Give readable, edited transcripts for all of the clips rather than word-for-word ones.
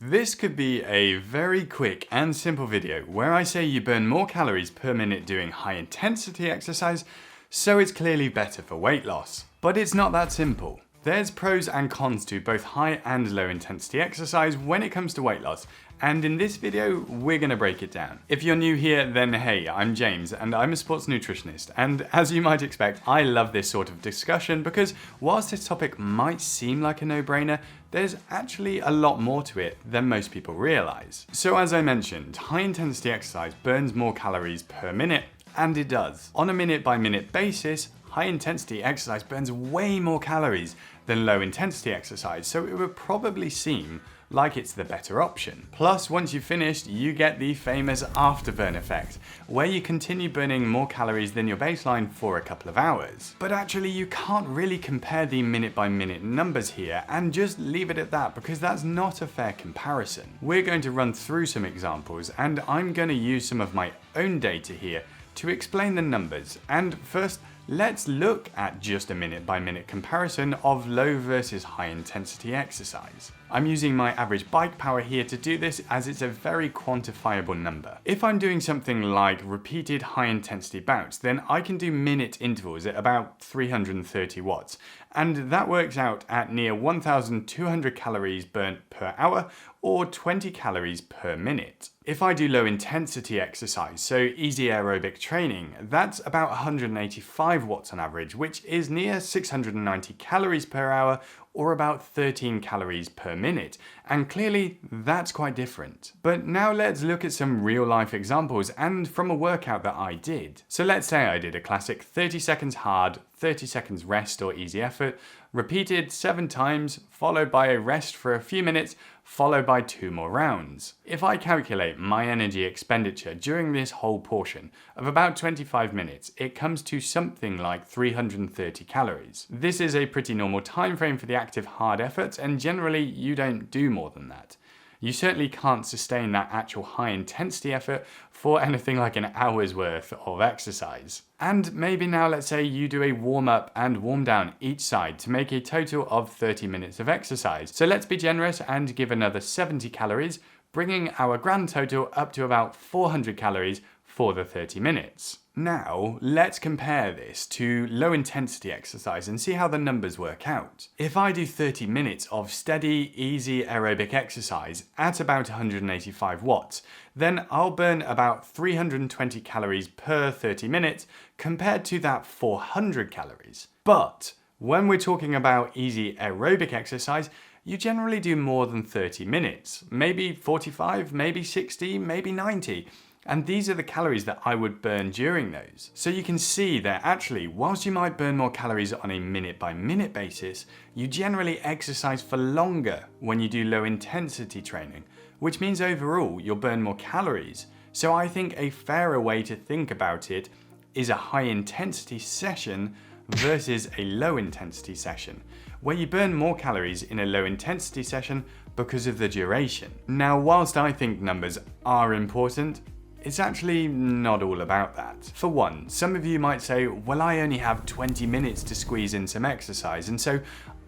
This could be a very quick and simple video where I say you burn more calories per minute doing high intensity exercise, so it's clearly better for weight loss. But it's not that simple. There's pros and cons to both high and low intensity exercise when it comes to weight loss, and in this video we're going to break it down. If you're new here, then hey, I'm James and I'm a sports nutritionist, and as you might expect, I love this sort of discussion because whilst this topic might seem like a no-brainer, there's actually a lot more to it than most people realise. So as I mentioned, high intensity exercise burns more calories per minute, and it does. On a minute by minute basis, high intensity exercise burns way more calories than low intensity exercise, so it would probably seem like it's the better option. Plus, once you've finished, you get the famous afterburn effect, where you continue burning more calories than your baseline for a couple of hours. But actually, you can't really compare the minute by minute numbers here and just leave it at that, because that's not a fair comparison. We're going to run through some examples, and I'm going to use some of my own data here to explain the numbers. And first, let's look at just a minute by minute comparison of low versus high intensity exercise. I'm using my average bike power here to do this as it's a very quantifiable number. If I'm doing something like repeated high intensity bouts, then I can do minute intervals at about 330 watts. And that works out at near 1,200 calories burnt per hour or 20 calories per minute. If I do low intensity exercise, so easy aerobic training, that's about 185 watts on average, which is near 690 calories per hour or about 13 calories per minute. And clearly that's quite different. But now let's look at some real life examples and from a workout that I did. So let's say I did a classic 30 seconds hard, 30 seconds rest or easy effort, repeated 7 times, followed by a rest for a few minutes, followed by 2 more rounds. If I calculate my energy expenditure during this whole portion of about 25 minutes, it comes to something like 330 calories. This is a pretty normal time frame for the active hard efforts, and generally you don't do more than that. You certainly can't sustain that actual high intensity effort for anything like an hour's worth of exercise. And maybe now let's say you do a warm up and warm down each side to make a total of 30 minutes of exercise. So let's be generous and give another 70 calories, bringing our grand total up to about 400 calories for the 30 minutes. Now, let's compare this to low intensity exercise and see how the numbers work out. If I do 30 minutes of steady, easy aerobic exercise at about 185 watts, then I'll burn about 320 calories per 30 minutes compared to that 400 calories. But when we're talking about easy aerobic exercise, you generally do more than 30 minutes, maybe 45, maybe 60, maybe 90. And these are the calories that I would burn during those. So you can see that actually, whilst you might burn more calories on a minute by minute basis, you generally exercise for longer when you do low intensity training, which means overall you'll burn more calories. So I think a fairer way to think about it is a high intensity session versus a low intensity session, where you burn more calories in a low intensity session because of the duration. Now, whilst I think numbers are important, it's actually not all about that. For one, some of you might say, well, I only have 20 minutes to squeeze in some exercise, and so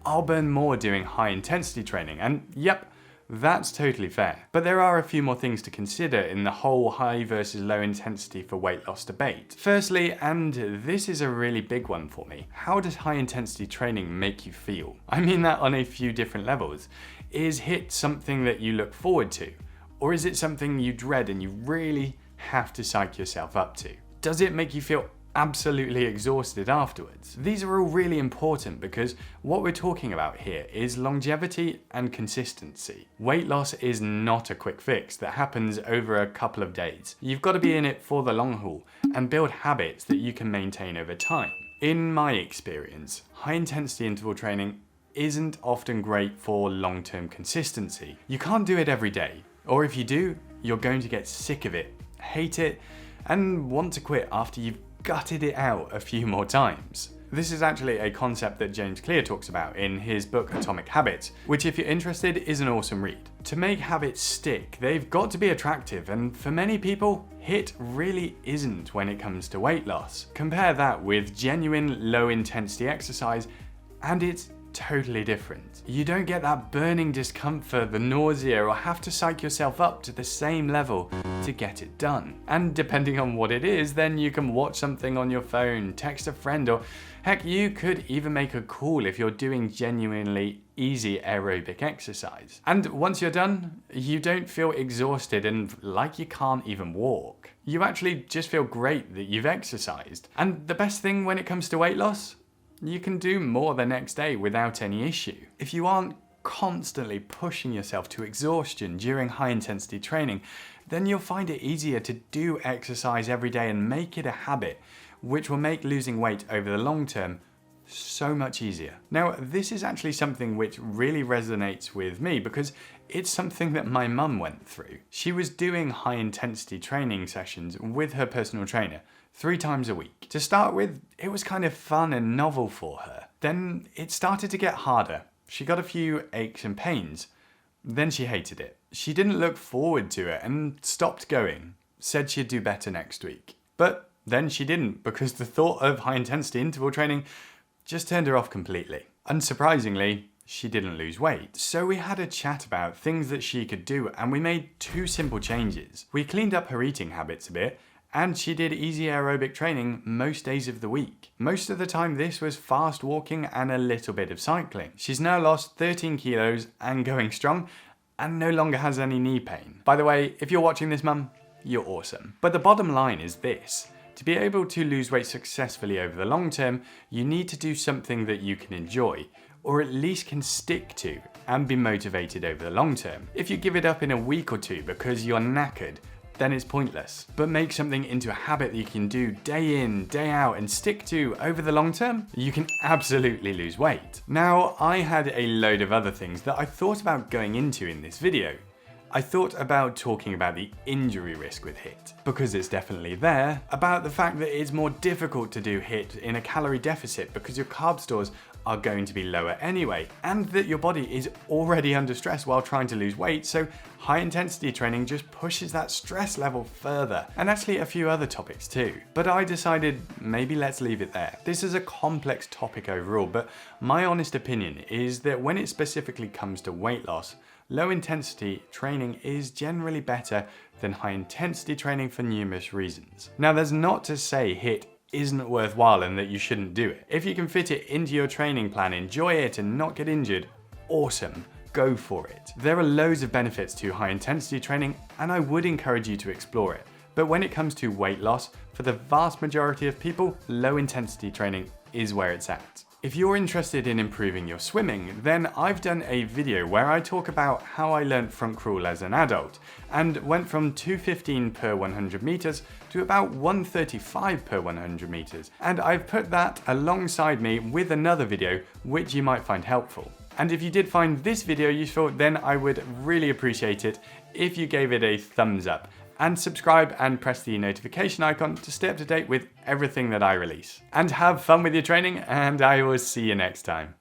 I'll burn more doing high intensity training. And yep, that's totally fair. But there are a few more things to consider in the whole high versus low intensity for weight loss debate. Firstly, and this is a really big one for me, how does high intensity training make you feel? I mean that on a few different levels. Is HIIT something that you look forward to? Or is it something you dread and you really have to psych yourself up to? Does it make you feel absolutely exhausted afterwards? These are all really important because what we're talking about here is longevity and consistency. Weight loss is not a quick fix that happens over a couple of days. You've got to be in it for the long haul and build habits that you can maintain over time. In my experience, high intensity interval training isn't often great for long-term consistency. You can't do it every day, or if you do, you're going to get sick of it, hate it, and want to quit after you've gutted it out a few more times. This is actually a concept that James Clear talks about in his book Atomic Habits, which if you're interested is an awesome read. To make habits stick, they've got to be attractive, and for many people, HIIT really isn't when it comes to weight loss. Compare that with genuine low intensity exercise, and it's totally different. You don't get that burning discomfort, the nausea, or have to psych yourself up to the same level to get it done. And depending on what it is, then you can watch something on your phone, text a friend, or heck, you could even make a call if you're doing genuinely easy aerobic exercise. And once you're done, you don't feel exhausted and like you can't even walk. You actually just feel great that you've exercised. And the best thing when it comes to weight loss? You can do more the next day without any issue. If you aren't constantly pushing yourself to exhaustion during high intensity training, then you'll find it easier to do exercise every day and make it a habit, which will make losing weight over the long term so much easier. Now, this is actually something which really resonates with me because it's something that my mum went through. She was doing high intensity training sessions with her personal trainer 3 times a week. To start with, it was kind of fun and novel for her. Then it started to get harder. She got a few aches and pains. Then she hated it. She didn't look forward to it and stopped going. Said she'd do better next week. But then she didn't, because the thought of high intensity interval training just turned her off completely. Unsurprisingly, she didn't lose weight. So we had a chat about things that she could do, and we made 2 simple changes. We cleaned up her eating habits a bit, and she did easy aerobic training most days of the week. Most of the time this was fast walking and a little bit of cycling. She's now lost 13 kilos and going strong, and no longer has any knee pain. By the way, if you're watching this, mum, you're awesome. But the bottom line is this: to be able to lose weight successfully over the long term, you need to do something that you can enjoy, or at least can stick to and be motivated over the long term. If you give it up in a week or 2 because you're knackered, then it's pointless. But make something into a habit that you can do day in, day out and stick to over the long term, you can absolutely lose weight. Now, I had a load of other things that I thought about going into in this video. I thought about talking about the injury risk with HIIT, because it's definitely there, about the fact that it's more difficult to do HIIT in a calorie deficit because your carb stores are going to be lower anyway, and that your body is already under stress while trying to lose weight, so high intensity training just pushes that stress level further, and actually a few other topics too. But I decided maybe let's leave it there. This is a complex topic overall, but my honest opinion is that when it specifically comes to weight loss, low intensity training is generally better than high intensity training for numerous reasons. Now, there's not to say HIIT isn't worthwhile and that you shouldn't do it. If you can fit it into your training plan, enjoy it and not get injured, awesome, go for it. There are loads of benefits to high intensity training and I would encourage you to explore it. But when it comes to weight loss, for the vast majority of people, low intensity training is where it's at. If you're interested in improving your swimming, then I've done a video where I talk about how I learned front crawl as an adult and went from 2:15 per 100 meters to about 1:35 per 100 meters. And I've put that alongside me with another video which you might find helpful. And if you did find this video useful, then I would really appreciate it if you gave it a thumbs up. And subscribe and press the notification icon to stay up to date with everything that I release. And have fun with your training, and I will see you next time.